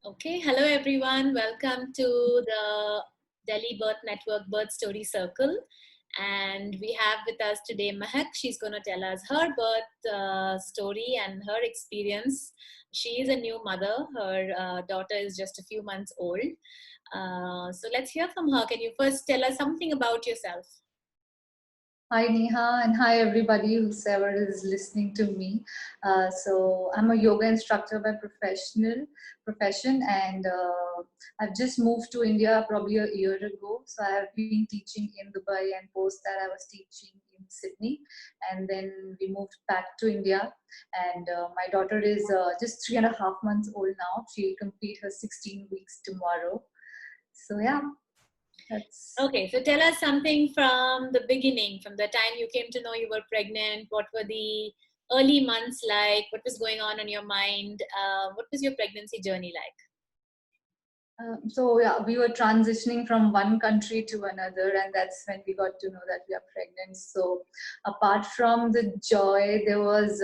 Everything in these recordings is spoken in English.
Okay, hello everyone. Welcome to the Delhi Birth Network Birth Story Circle. And we have with us today Mahak. She's going to tell us her birth story and her experience. She is a new mother. Her daughter is just a few months old. So let's hear from her. Can you first tell us something about yourself? Hi Neha and hi everybody whoever is listening to me. So I'm a yoga instructor by profession and I've just moved to India probably a year ago. So I have been teaching in Dubai and post that I was teaching in Sydney, and then we moved back to India. And my daughter is just 3.5 months old now. She'll complete her 16 weeks tomorrow. So yeah, that's. Okay, so tell us something from the beginning, from the time you came to know you were pregnant. What were the early months like? What was going on in your mind? What was your pregnancy journey like? So yeah, we were transitioning from one country to another, and that's when we got to know that we are pregnant. So apart from the joy, there was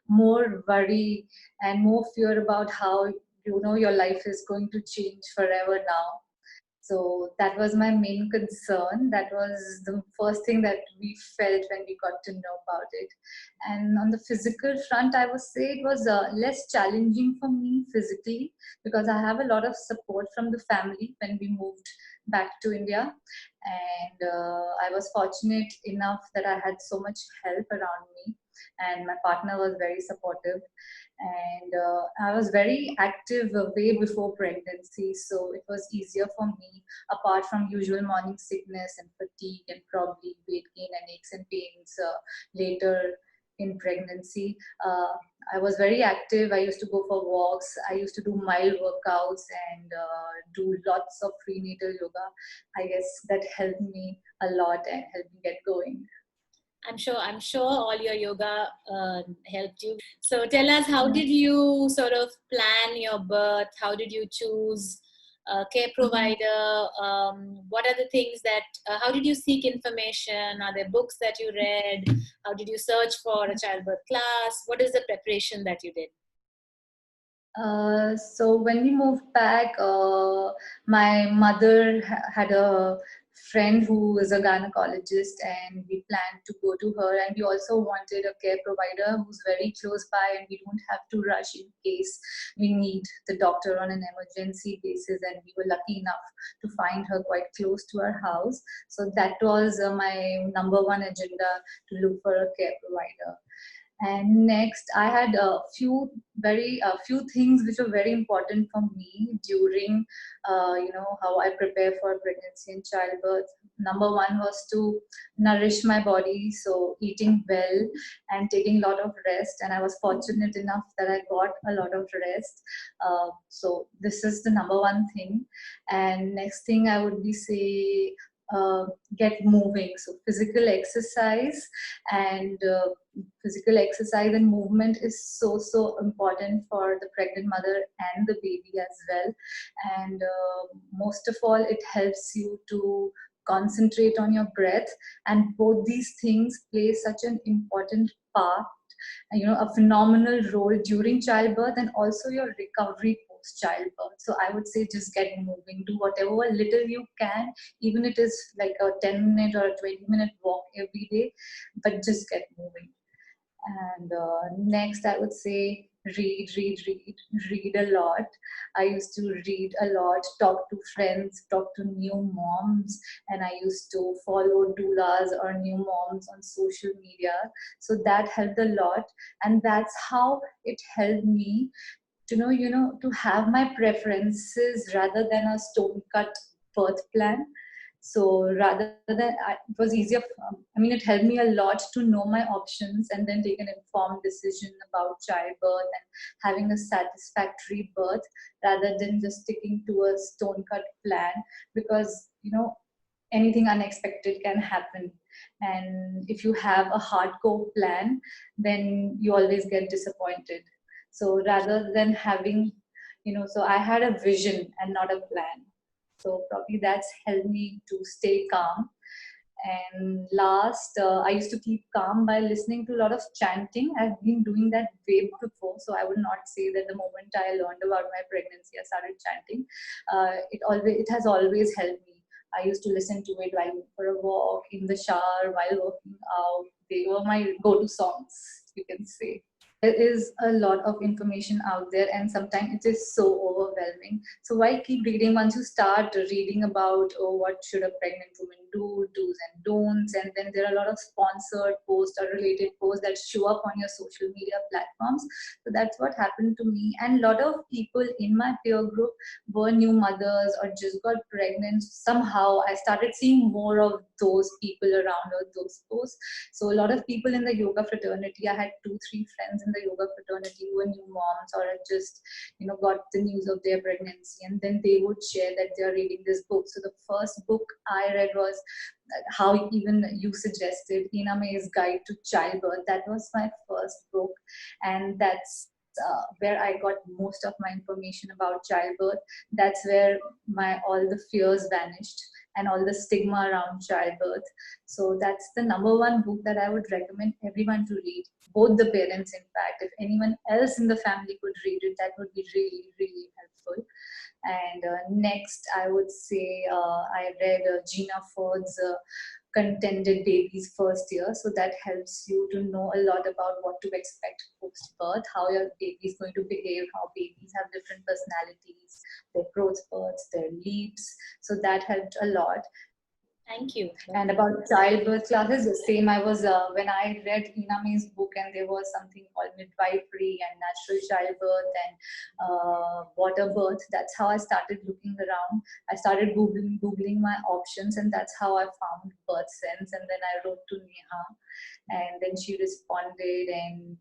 more worry and more fear about how your life is going to change forever now. So that was my main concern. That was the first thing that we felt when we got to know about it. And on the physical front, I would say it was less challenging for me physically because I have a lot of support from the family when we moved back to India. And I was fortunate enough that I had so much help around me, and my partner was very supportive, and I was very active way before pregnancy, so it was easier for me. Apart from usual morning sickness and fatigue and probably weight gain and aches and pains later in pregnancy, I was very active. I used to go for walks. I used to do mild workouts and do lots of prenatal yoga. I guess that helped me a lot and helped me get going. I'm sure all your yoga helped you. So tell us, how did you sort of plan your birth? How did you choose a care Mhm. provider? What are the things that, how did you seek information? Are there books that you read? How did you search for a childbirth class? What is the preparation that you did? So when we moved back, my mother had a friend who is a gynecologist, and we planned to go to her. And we also wanted a care provider who's very close by, and we don't have to rush in case we need the doctor on an emergency basis. And we were lucky enough to find her quite close to our house. So that was my number one agenda, to look for a care provider. And next, I had a few things which were very important for me during how I prepare for pregnancy and childbirth. Number one was to nourish my body, so eating well and taking a lot of rest, and I was fortunate enough that I got a lot of rest. So this is the number one thing. And next thing I would be say, uh, get moving, so physical exercise and movement is so important for the pregnant mother and the baby as well. And most of all, it helps you to concentrate on your breath, and both these things play such an important part, a phenomenal role during childbirth and also your recovery post childbirth. So I would say just get moving, do whatever little you can, even it is like a 10-minute or a 20-minute walk every day, but just get moving. And next, I would say read a lot. I used to read a lot, talk to friends, talk to new moms, and I used to follow doulas or new moms on social media. So that helped a lot, and that's how it helped me to to have my preferences rather than a stone cut birth plan. So rather than it was easier, I mean, it helped me a lot to know my options and then take an informed decision about childbirth and having a satisfactory birth, rather than just sticking to a stone cut plan, because anything unexpected can happen. And if you have a hardcore plan, then you always get disappointed. So rather than having, so I had a vision and not a plan. So probably that's helped me to stay calm. And last, I used to keep calm by listening to a lot of chanting. I've been doing that way before, so I would not say that the moment I learned about my pregnancy, I started chanting. It has always helped me. I used to listen to it while for a walk, in the shower, while working out. They were my go-to songs, you can say. There is a lot of information out there, and sometimes it is so overwhelming. So why keep reading? Once you start reading about, oh, what should a pregnant woman do, do's and don'ts, and then there are a lot of sponsored posts or related posts that show up on your social media platforms. So that's what happened to me, and a lot of people in my peer group were new mothers or just got pregnant. Somehow I started seeing more of those people around, or those posts. So a lot of people in the yoga fraternity, I had 2, 3 friends in the yoga fraternity who were new moms, or had just, got the news of their pregnancy, and then they would share that they are reading this book. So the first book I read was how even you suggested, Ina May's Guide to Childbirth. That was my first book, and that's where I got most of my information about childbirth. That's where my all the fears vanished and all the stigma around childbirth. So that's the number one book that I would recommend everyone to read. Both the parents, in fact, if anyone else in the family could read it, that would be really, really helpful. And next, I would say I read Gina Ford's Contended Baby's First Year. So that helps you to know a lot about what to expect post birth, how your baby is going to behave, how babies have different personalities, their growth spurts, their leaps. So that helped a lot. Thank you. And about childbirth classes, the same. I was when I read Ina May's book, and there was something called midwifery and natural childbirth and water birth. That's how I started looking around. I started googling my options, and that's how I found Birth Sense. And then I wrote to Neha, and then she responded, and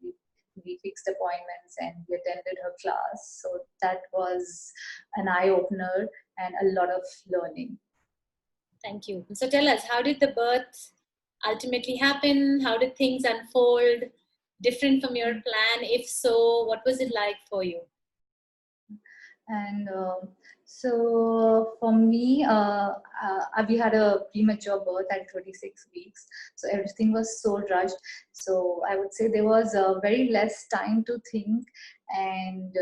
we fixed appointments and we attended her class. So that was an eye opener and a lot of learning. Thank you. So tell us, how did the birth ultimately happen? How did things unfold? Different from your plan? If so, what was it like for you? And so for me, we had a premature birth at 36 weeks. So everything was so rushed. So I would say there was very less time to think. And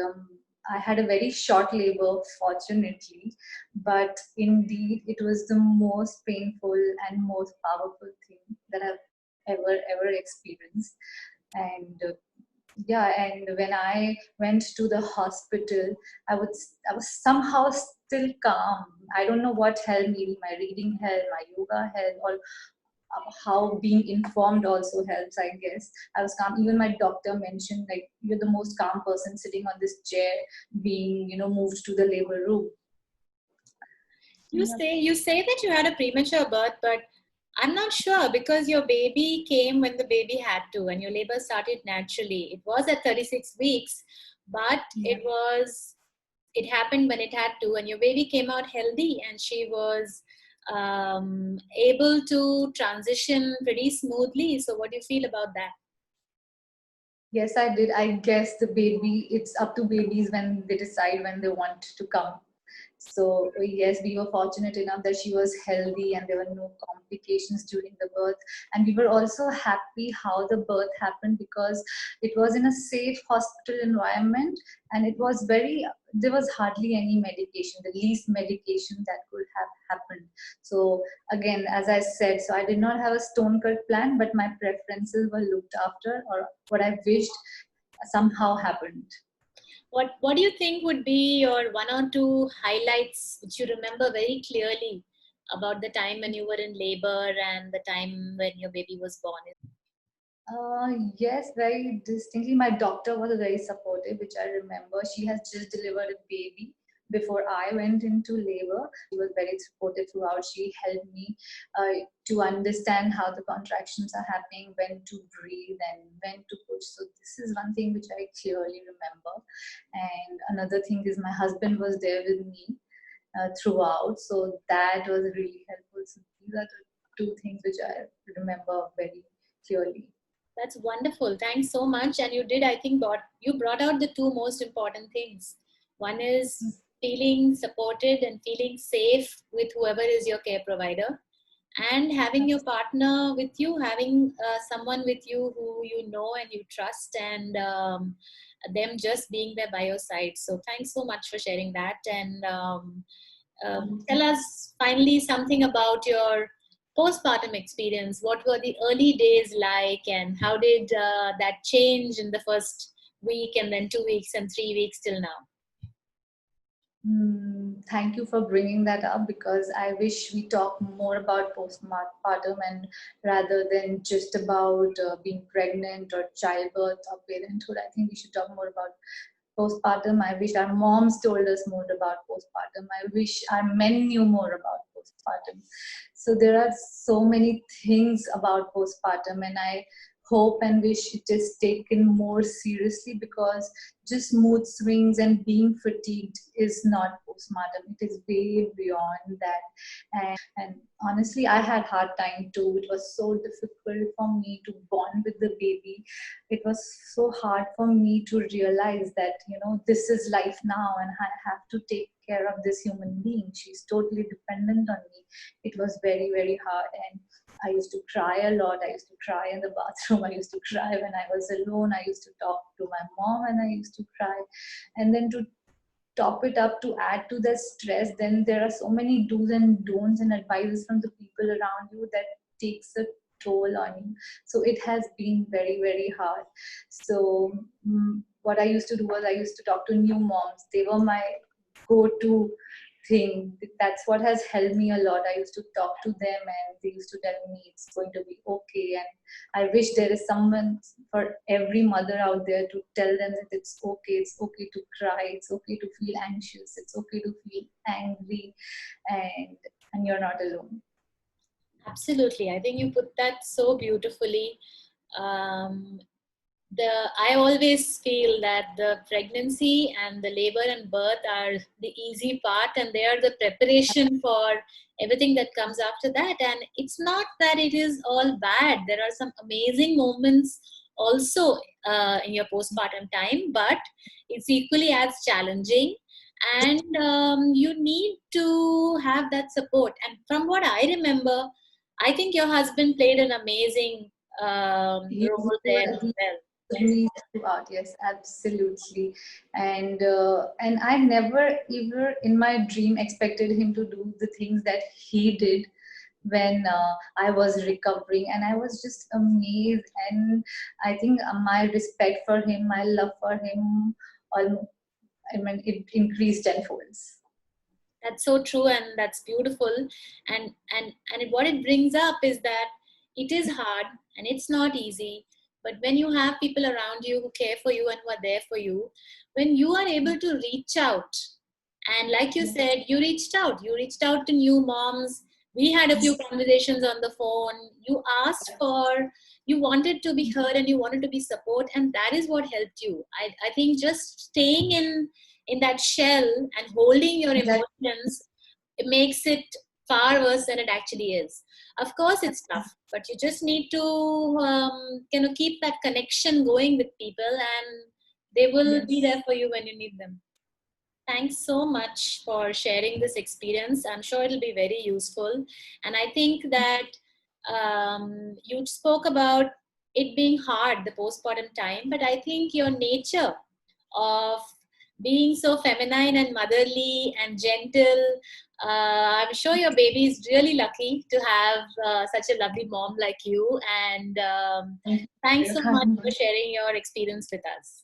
I had a very short labor, fortunately. But indeed, it was the most painful and most powerful thing that I've ever experienced. And yeah, and when I went to the hospital, I was somehow still calm. I don't know what helped me. My reading helped, my yoga helped, or how being informed also helps, I guess. I was calm. Even my doctor mentioned, like, you're the most calm person sitting on this chair, being moved to the labor room. You say that you had a premature birth, but I'm not sure, because your baby came when the baby had to, and your labor started naturally. It was at 36 weeks, but Yeah. it happened when it had to, and your baby came out healthy, and she was able to transition pretty smoothly. So what do you feel about that? Yes, I did. I guess it's up to babies when they decide when they want to come. So yes, we were fortunate enough that she was healthy and there were no complications during the birth. And we were also happy how the birth happened, because it was in a safe hospital environment, and there was hardly any medication, the least medication that could have happened. So again, as I said, so I did not have a stone cut plan, but my preferences were looked after, or what I wished somehow happened. What do you think would be your one or two highlights which you remember very clearly about the time when you were in labor and the time when your baby was born? Yes, very distinctly. My doctor was very supportive, which I remember. She has just delivered a baby before I went into labor. She was very supportive throughout. She helped me to understand how the contractions are happening, when to breathe and when to push. So this is one thing which I clearly remember. And another thing is my husband was there with me throughout. So that was really helpful. So these are the two things which I remember very clearly. That's wonderful. Thanks so much. And I think, you brought out the two most important things. One is feeling supported and feeling safe with whoever is your care provider. and having your partner with you, having someone with you who you know and you trust, and them just being there by your side. So thanks so much for sharing that. And tell us finally something about your postpartum experience. What were the early days like, and how did that change in the first week, and then 2 weeks, and 3 weeks till now? Thank you for bringing that up, because I wish we talk more about postpartum, and rather than just about being pregnant or childbirth or parenthood. I think we should talk more about postpartum. I wish our moms told us more about postpartum. I wish our men knew more about postpartum. So there are so many things about postpartum, and I hope and wish it is taken more seriously, because just mood swings and being fatigued is not postpartum. It is way beyond that. And honestly, I had hard time too. It was so difficult for me to bond with the baby. It was so hard for me to realize that, this is life now, and I have to take care of this human being. She's totally dependent on me. It was very, very hard. And I used to cry a lot. I used to cry in the bathroom. I used to cry when I was alone. I used to talk to my mom and I used to cry. And then to top it up, to add to the stress, then there are so many do's and don'ts and advices from the people around you that takes a toll on you. So it has been very, very hard. So what I used to do was I used to talk to new moms. They were my go-to thing. That's what has helped me a lot. I used to talk to them and they used to tell me it's going to be okay. And I wish there is someone for every mother out there to tell them that it's okay to cry, it's okay to feel anxious, it's okay to feel angry, and you're not alone. Absolutely. I think you put that so beautifully. Um, I always feel that the pregnancy and the labor and birth are the easy part, and they are the preparation for everything that comes after that. And it's not that it is all bad. There are some amazing moments also in your postpartum time, but it's equally as challenging. And you need to have that support. And from what I remember, I think your husband played an amazing He's role there there, as well. me throughout. Yes, absolutely. And I never ever in my dream expected him to do the things that he did when I was recovering, and I was just amazed. And I think my respect for him, my love for him, almost, I mean, it increased tenfolds. That's so true, and that's beautiful. And what it brings up is that it is hard and it's not easy. But when you have people around you who care for you and who are there for you, when you are able to reach out, and like you Yes. said, you reached out to new moms. We had a few conversations on the phone. You asked for, you wanted to be heard and you wanted to be support, and that is what helped you. I think just staying in that shell and holding your Exactly. emotions, it makes it far worse than it actually is. Of course it's tough, but you just need to keep that connection going with people, and they will be Yes. there for you when you need them. Thanks so much for sharing this experience. I'm sure it'll be very useful. And I think that you spoke about it being hard, the postpartum time, but I think your nature of being so feminine and motherly and gentle, I'm sure your baby is really lucky to have such a lovely mom like you. And Thank thanks so much for you. sharing your experience with us.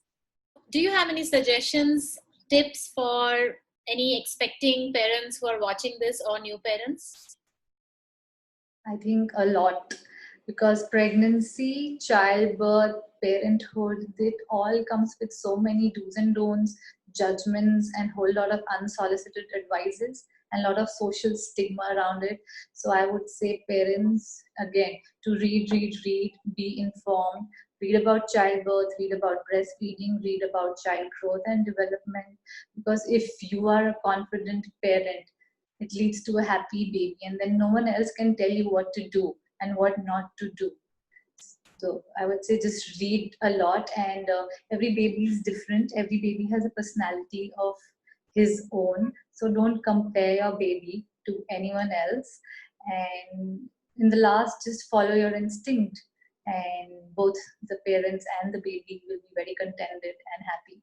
Do you have any suggestions, tips for any expecting parents who are watching this, or new parents? I think a lot, because pregnancy, childbirth, parenthood, it all comes with so many do's and don'ts, judgments, and whole lot of unsolicited advices and a lot of social stigma around it. So I would say parents again to read, be informed, read about childbirth, read about breastfeeding, read about child growth and development. Because if you are a confident parent, it leads to a happy baby, and then no one else can tell you what to do and what not to do. So I would say just read a lot, and every baby is different. Every baby has a personality of his own. So don't compare your baby to anyone else. And in the last, just follow your instinct, and both the parents and the baby will be very contented and happy.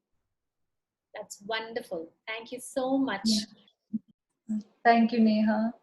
That's wonderful. Thank you so much. Yeah. Thank you, Neha.